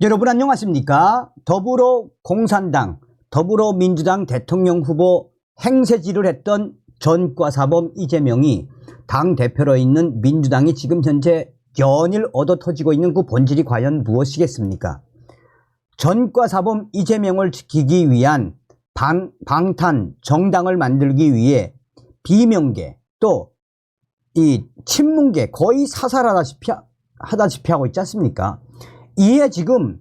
여러분 안녕하십니까? 더불어공산당, 더불어민주당 대통령 후보 행세지를 했던 전과사범 이재명이 당대표로 있는 민주당이 지금 현재 연일 얻어터지고 있는 그 본질이 과연 무엇이겠습니까? 전과사범 이재명을 지키기 위한 방탄 정당을 만들기 위해 비명계 또 이 친문계 거의 사살하다시피 하고 있지 않습니까? 이에 지금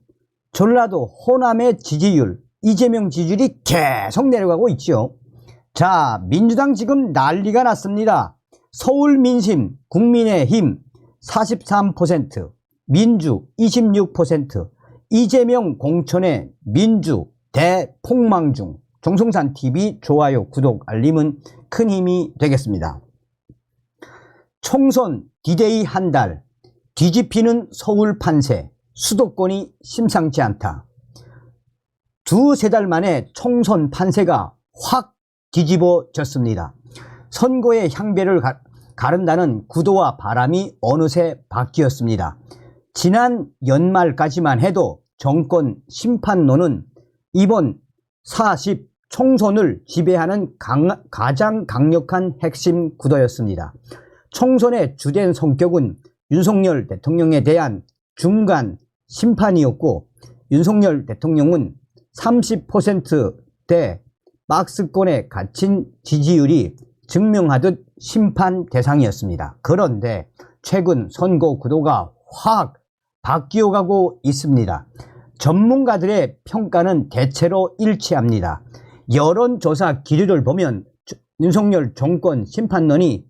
전라도 호남의 지지율, 이재명 지지율이 계속 내려가고 있죠. 자, 민주당 지금 난리가 났습니다. 서울 민심, 국민의힘 43%, 민주 26%, 이재명 공천의 민주 대폭망 중. 정성산TV 좋아요, 구독, 알림은 큰 힘이 되겠습니다. 총선 디데이 한 달, 뒤집히는 서울 판세, 수도권이 심상치 않다. 두세 달 만에 총선 판세가 확 뒤집어졌습니다. 선거의 향배를 가른다는 구도와 바람이 어느새 바뀌었습니다. 지난 연말까지만 해도 정권 심판론은 이번 40 총선을 지배하는 가장 강력한 핵심 구도였습니다. 총선의 주된 성격은 윤석열 대통령에 대한 중간 심판이었고, 윤석열 대통령은 30%대 박스권에 갇힌 지지율이 증명하듯 심판 대상이었습니다. 그런데 최근 선거 구도가 확 바뀌어가고 있습니다. 전문가들의 평가는 대체로 일치합니다. 여론조사 기류를 보면 윤석열 정권 심판론이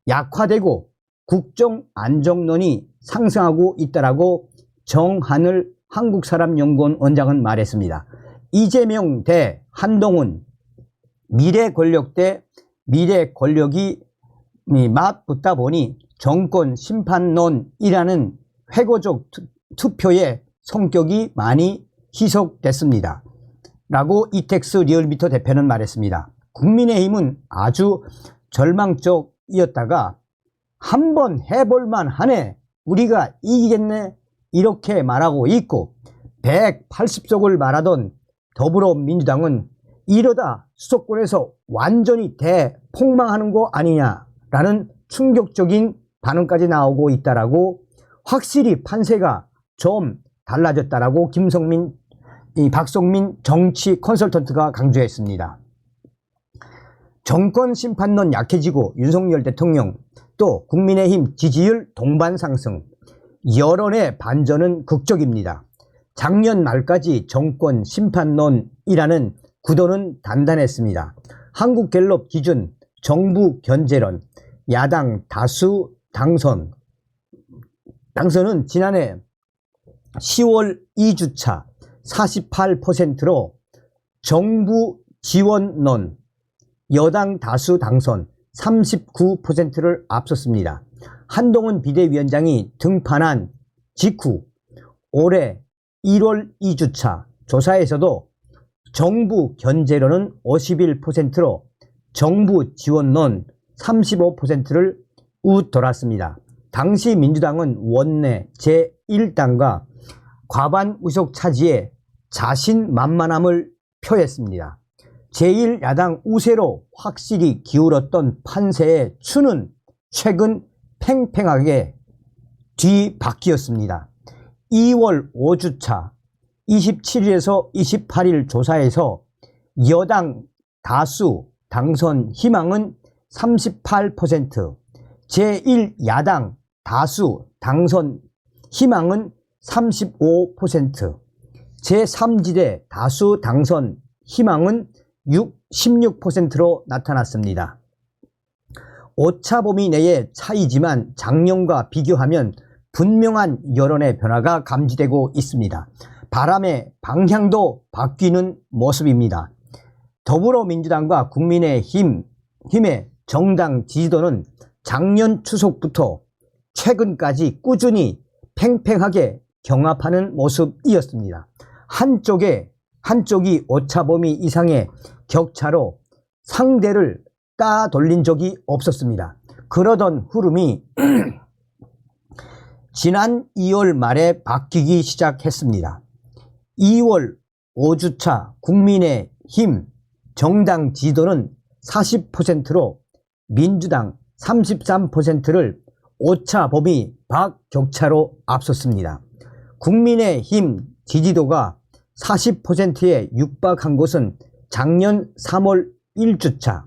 약화되고 국정안정론이 상승하고 있다라고 정하늘 한국사람연구원 원장은 말했습니다. 이재명 대 한동훈, 미래 권력 대 미래 권력이 맞붙다 보니 정권 심판론이라는 회고적 투표의 성격이 많이 희석됐습니다. 라고 이택스 리얼미터 대표는 말했습니다. 국민의힘은 아주 절망적이었다가 한번 해볼만 하네, 우리가 이기겠네, 이렇게 말하고 있고, 180석을 말하던 더불어민주당은 이러다 수도권에서 완전히 대폭망하는 거 아니냐라는 충격적인 반응까지 나오고 있다라고, 확실히 판세가 좀 달라졌다라고 박성민 정치 컨설턴트가 강조했습니다. 정권 심판론 약해지고 윤석열 대통령 또 국민의힘 지지율 동반 상승, 여론의 반전은 극적입니다. 작년 말까지 정권 심판론이라는 구도는 단단했습니다. 한국갤럽 기준 정부 견제론, 야당 다수 당선은 지난해 10월 2주차 48%로 정부 지원론, 여당 다수 당선 39%를 앞섰습니다. 한동훈 비대위원장이 등판한 직후 올해 1월 2주차 조사에서도 정부 견제론은 51%로 정부 지원론 35%를 웃돌았습니다. 당시 민주당은 원내 제1당과 과반 의석 차지에 자신만만함을 표했습니다. 제1야당 우세로 확실히 기울었던 판세의 추는 최근 팽팽하게 뒤바뀌었습니다. 2월 5주차 27일에서 28일 조사에서 여당 다수 당선 희망은 38%, 제1야당 다수 당선 희망은 35%, 제3지대 다수 당선 희망은 16%로 나타났습니다. 오차범위 내의 차이지만 작년과 비교하면 분명한 여론의 변화가 감지되고 있습니다. 바람의 방향도 바뀌는 모습입니다. 더불어민주당과 국민의힘의 정당 지지도는 작년 추석부터 최근까지 꾸준히 팽팽하게 경합하는 모습이었습니다. 한쪽이 오차범위 이상의 격차로 상대를 따돌린 적이 없었습니다. 그러던 흐름이 지난 2월 말에 바뀌기 시작했습니다. 2월 5주차 국민의힘 정당 지지도는 40%로 민주당 33%를 오차 범위 밖 격차로 앞섰습니다. 국민의힘 지지도가 40%에 육박한 것은 작년 3월 1주차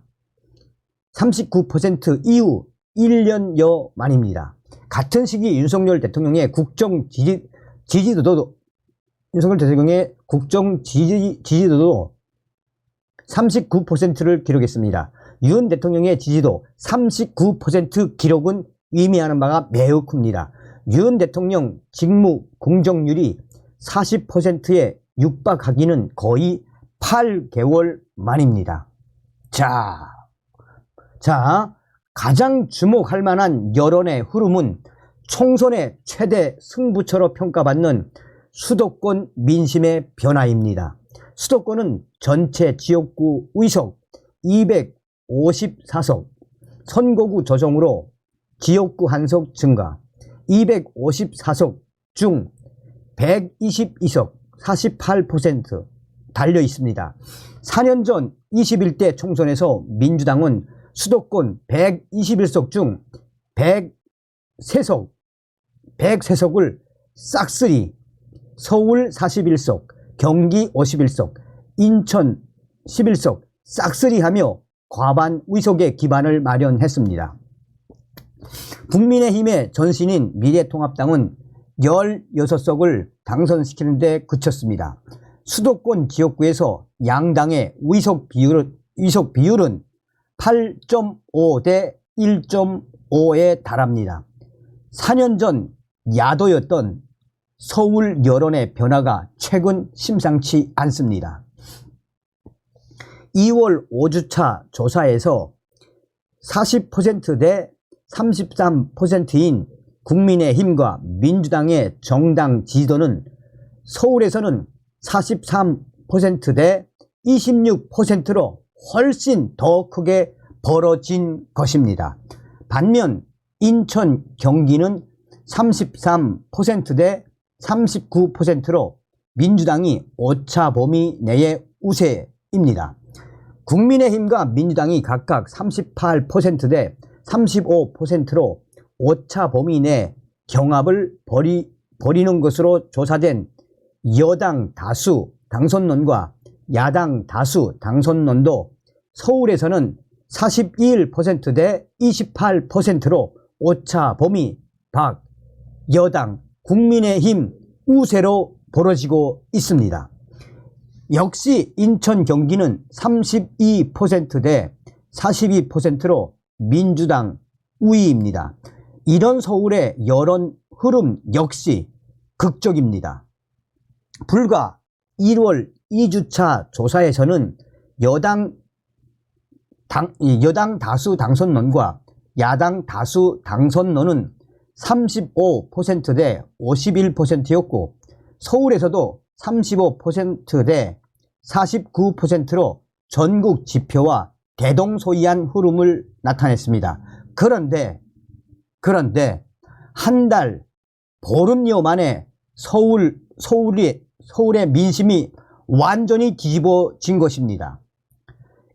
39% 이후 1년여 만입니다. 같은 시기 윤석열 대통령의 국정 지지도도 39%를 기록했습니다. 윤 대통령의 지지도 39% 기록은 의미하는 바가 매우 큽니다. 윤 대통령 직무 공정률이 40%에 육박하기는 거의 8개월 만입니다. 자, 가장 주목할 만한 여론의 흐름은 총선의 최대 승부처로 평가받는 수도권 민심의 변화입니다. 수도권은 전체 지역구 의석 254석, 선거구 조정으로 지역구 한석 증가, 254석 중 122석 48% 달려 있습니다. 4년 전 21대 총선에서 민주당은 수도권 121석 중 103석을 싹쓸이 서울 41석, 경기 51석, 인천 11석 싹쓸이하며 과반 의석의 기반을 마련했습니다. 국민의힘의 전신인 미래통합당은 16석을 당선시키는 데 그쳤습니다. 수도권 지역구에서 양당의 의석 비율은 8.5 대 1.5에 달합니다. 4년 전 야도였던 서울 여론의 변화가 최근 심상치 않습니다. 2월 5주차 조사에서 40% 대 33%인 국민의힘과 민주당의 정당 지지도는 서울에서는 43% 대 26%로 훨씬 더 크게 벌어진 것입니다. 반면 인천, 경기는 33% 대 39%로 민주당이 오차 범위 내의 우세입니다. 국민의힘과 민주당이 각각 38% 대 35%로 오차 범위 내 경합을 벌이는 것으로 조사된 여당 다수 당선론과 야당 다수 당선론도 서울에서는 41% 대 28%로 오차 범위 밖 여당 국민의힘 우세로 벌어지고 있습니다. 역시 인천, 경기는 32% 대 42%로 민주당 우위입니다. 이런 서울의 여론 흐름 역시 극적입니다. 불과 1월 2주차 조사에서는 여당 다수 당선론과 야당 다수 당선론은 35% 대 51%였고 서울에서도 35% 대 49%로 전국 지표와 대동소이한 흐름을 나타냈습니다. 그런데 한 달 보름여 만에 서울의 민심이 완전히 뒤집어진 것입니다.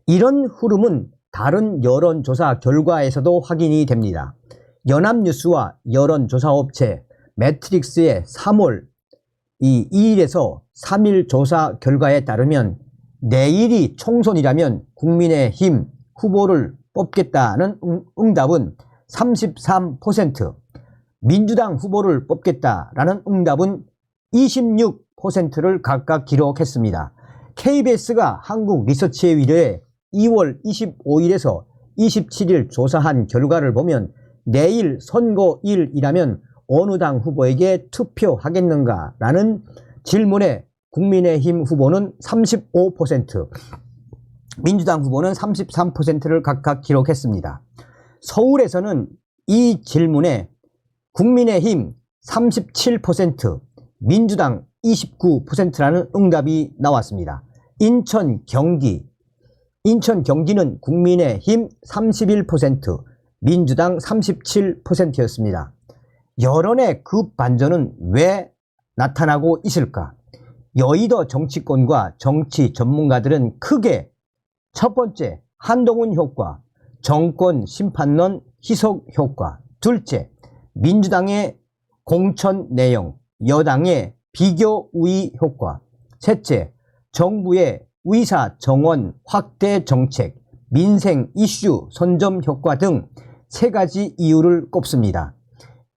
이런 흐름은 다른 여론조사 결과에서도 확인이 됩니다. 연합뉴스와 여론조사업체 매트릭스의 3월 2일에서 3일 조사 결과에 따르면 내일이 총선이라면 국민의힘 후보를 뽑겠다는 응답은 33%, 민주당 후보를 뽑겠다라는 응답은 26%를 각각 기록했습니다. KBS가 한국리서치에 의뢰해 2월 25일에서 27일 조사한 결과를 보면 내일 선거일이라면 어느 당 후보에게 투표하겠는가 라는 질문에 국민의힘 후보는 35%, 민주당 후보는 33%를 각각 기록했습니다. 서울에서는 이 질문에 국민의힘 37%, 민주당 29%라는 응답이 나왔습니다. 인천, 경기는 국민의힘 31%, 민주당 37%였습니다. 여론의 급반전은 왜 나타나고 있을까? 여의도 정치권과 정치 전문가들은 크게 첫 번째, 한동훈 효과, 정권 심판론 희석 효과. 둘째, 민주당의 공천 내용, 여당의 비교 우위 효과. 셋째, 정부의 의사 정원 확대 정책, 민생 이슈 선점 효과 등 세 가지 이유를 꼽습니다.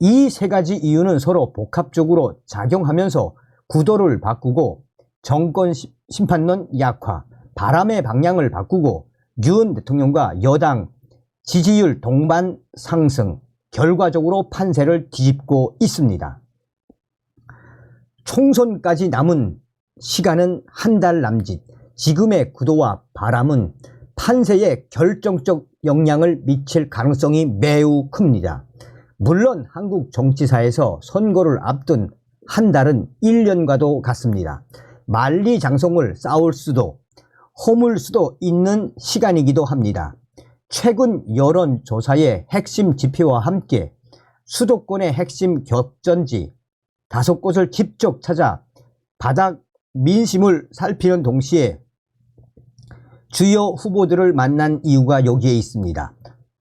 이 세 가지 이유는 서로 복합적으로 작용하면서 구도를 바꾸고 정권 심판론 약화, 바람의 방향을 바꾸고 윤 대통령과 여당 지지율 동반 상승, 결과적으로 판세를 뒤집고 있습니다. 총선까지 남은 시간은 한 달 남짓. 지금의 구도와 바람은 판세에 결정적 영향을 미칠 가능성이 매우 큽니다. 물론 한국 정치사에서 선거를 앞둔 한 달은 1년과도 같습니다. 만리장성을 쌓을 수도 허물 수도 있는 시간이기도 합니다. 최근 여론조사의 핵심 지표와 함께 수도권의 핵심 격전지 5곳을 직접 찾아 바닥 민심을 살피는 동시에 주요 후보들을 만난 이유가 여기에 있습니다.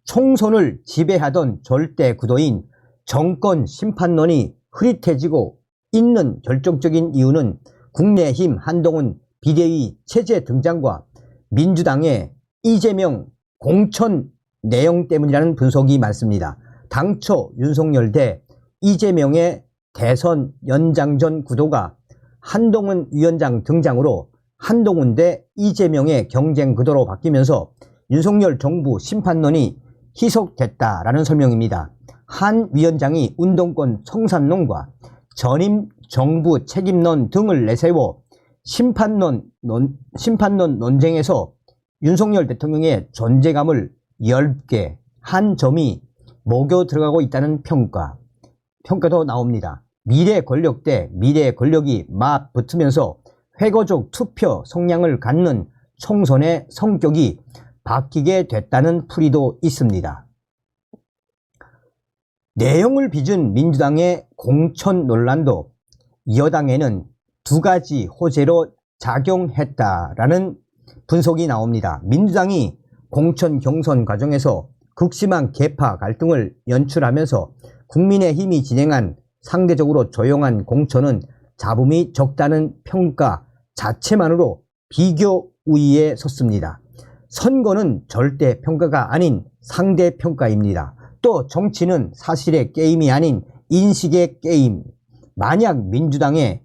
총선을 지배하던 절대 구도인 정권 심판론이 흐릿해지고 있는 결정적인 이유는 국민의힘 한동훈 비대위 체제 등장과 민주당의 이재명 공천 내용 때문이라는 분석이 많습니다. 당초 윤석열 대 이재명의 대선 연장전 구도가 한동훈 위원장 등장으로 한동훈 대 이재명의 경쟁 구도로 바뀌면서 윤석열 정부 심판론이 희석됐다라는 설명입니다. 한 위원장이 운동권 청산론과 전임 정부 책임론 등을 내세워 심판론 논쟁에서 윤석열 대통령의 존재감을 엷게 한 점이 목여 들어가고 있다는 평가도 나옵니다. 미래 권력 대 미래 권력이 맞붙으면서 회고적 투표 성향을 갖는 총선의 성격이 바뀌게 됐다는 풀이도 있습니다. 내용을 빚은 민주당의 공천 논란도 여당에는 두 가지 호재로 작용했다라는 분석이 나옵니다. 민주당이 공천 경선 과정에서 극심한 계파 갈등을 연출하면서 국민의힘이 진행한 상대적으로 조용한 공천은 잡음이 적다는 평가 자체만으로 비교 우위에 섰습니다. 선거는 절대 평가가 아닌 상대 평가입니다. 또 정치는 사실의 게임이 아닌 인식의 게임. 만약 민주당의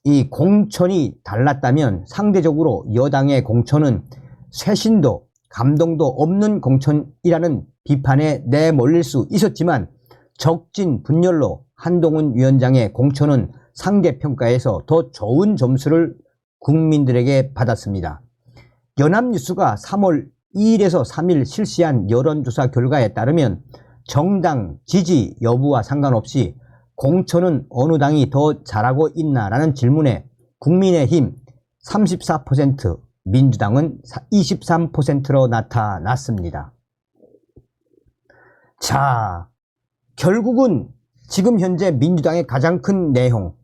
이 공천이 달랐다면 상대적으로 여당의 공천은 쇄신도 감동도 없는 공천이라는 비판에 내몰릴 수 있었지만 적진 분열로 한동훈 위원장의 공천은 상대평가에서 더 좋은 점수를 국민들에게 받았습니다. 연합뉴스가 3월 2일에서 3일 실시한 여론조사 결과에 따르면 정당 지지 여부와 상관없이 공천은 어느 당이 더 잘하고 있나라는 질문에 국민의힘 34%, 민주당은 23%로 나타났습니다. 자, 결국은 지금 현재 민주당의 가장 큰 내용,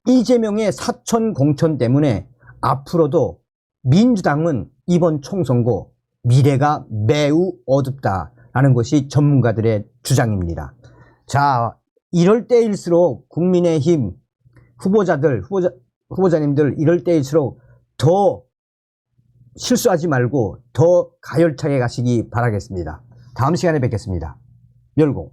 이재명의 사천 공천 때문에 앞으로도 민주당은 이번 총선거 미래가 매우 어둡다라는 것이 전문가들의 주장입니다. 자, 이럴 때일수록 국민의힘 후보자님들 이럴 때일수록 더 실수하지 말고 더 가열차게 가시기 바라겠습니다. 다음 시간에 뵙겠습니다. 멸공.